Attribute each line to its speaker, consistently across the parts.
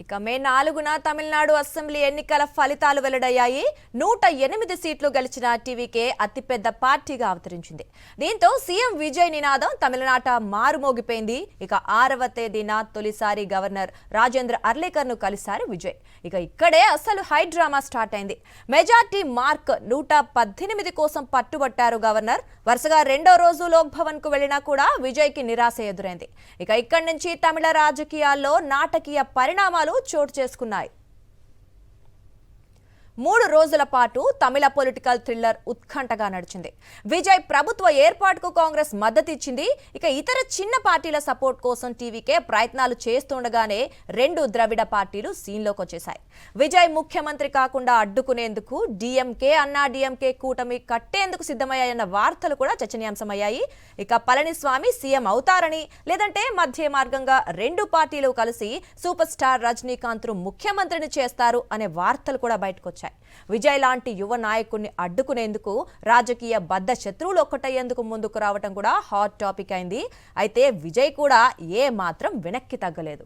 Speaker 1: ఇక మే 4న తమిళనాడు అసెంబ్లీ ఎన్నికల ఫలితాలు వెల్లడయ్యాయి. 108 సీట్లు గెలిచిన టీవీకే అతిపెద్ద పార్టీగా అవతరించింది. దీంతో సీఎం విజయ్ నినాదం తమిళనాట మారుమోగిపోయింది. ఇక 6వ తేదీన తొలిసారి గవర్నర్ రాజేంద్ర అర్లేకర్ను కలిశారు విజయ్. ఇక ఇక్కడే అసలు హై డ్రామా స్టార్ట్ అయింది. మెజార్టీ మార్క్ 118 కోసం పట్టుబట్టారు గవర్నర్. వరుసగా రెండో రోజు లోక్ భవన్ కు వెళ్లినా కూడా విజయ్కి నిరాశ ఎదురైంది. ఇక ఇక్కడి నుంచి తమిళ రాజకీయాల్లో నాటకీయ పరిణామాలు చోటు చేసుకున్నాయి. 3 రోజుల పాటు తమిళ పొలిటికల్ థ్రిల్లర్ ఉత్కంఠగా నడిచింది. విజయ్ ప్రభుత్వ ఏర్పాటుకు కాంగ్రెస్ మద్దతు ఇచ్చింది. ఇక ఇతర చిన్న పార్టీల సపోర్ట్ కోసం టీవీకే ప్రయత్నాలు చేస్తుండగానే 2 ద్రవిడ పార్టీలు సీన్లోకి వచ్చేశాయి. విజయ్ ముఖ్యమంత్రి కాకుండా అడ్డుకునేందుకు డిఎంకే, అన్నా డిఎంకే కూటమి కట్టేందుకు సిద్ధమయ్యాయన్న వార్తలు కూడా చర్చనీయాంశమయ్యాయి. ఇక పళనిస్వామి సీఎం అవుతారని, లేదంటే మధ్య మార్గంగా 2 పార్టీలు కలిసి సూపర్ స్టార్ రజనీకాంత్ను ముఖ్యమంత్రిని చేస్తారు అనే వార్తలు కూడా బయటకు వచ్చాయి. విజయ్ లాంటి యువ నాయకుడిని అడ్డుకునేందుకు రాజకీయ బద్ద శత్రువులు ఒక్కటయ్యేందుకు ముందుకు రావటం కూడా హాట్ టాపిక్ అయింది. అయితే విజయ్ కూడా ఏ మాత్రం వెనక్కి తగ్గలేదు.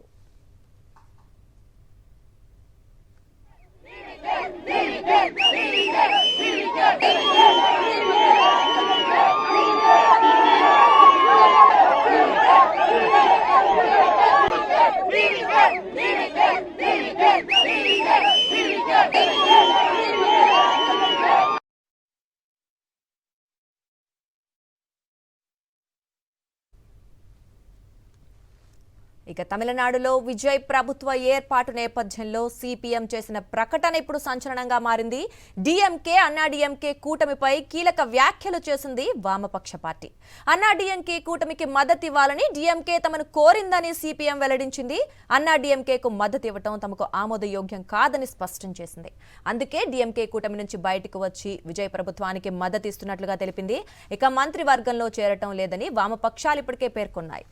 Speaker 1: ఇక తమిళనాడులో విజయ్ ప్రభుత్వ ఏర్పాటు నేపథ్యంలో సిపిఎం చేసిన ప్రకటన ఇప్పుడు సంచలనంగా మారింది. డిఎంకే, అన్నా డిఎంకే కూటమిపై కీలక వ్యాఖ్యలు చేసింది వామపక్ష పార్టీ. అన్నా డిఎంకే కూటమికి మద్దతు ఇవ్వాలని డిఎంకే తమను కోరిందని సిపిఎం వెల్లడించింది. అన్నా డిఎంకేకు మద్దతు ఇవ్వటం తమకు ఆమోదయోగ్యం కాదని స్పష్టం చేసింది. అందుకే డిఎంకే కూటమి నుంచి బయటకు వచ్చి విజయ్ ప్రభుత్వానికి మద్దతు ఇస్తున్నట్లుగా తెలిపింది. ఇక మంత్రివర్గంలో చేరటం లేదని వామపక్షాలు ఇప్పటికే పేర్కొన్నాయి.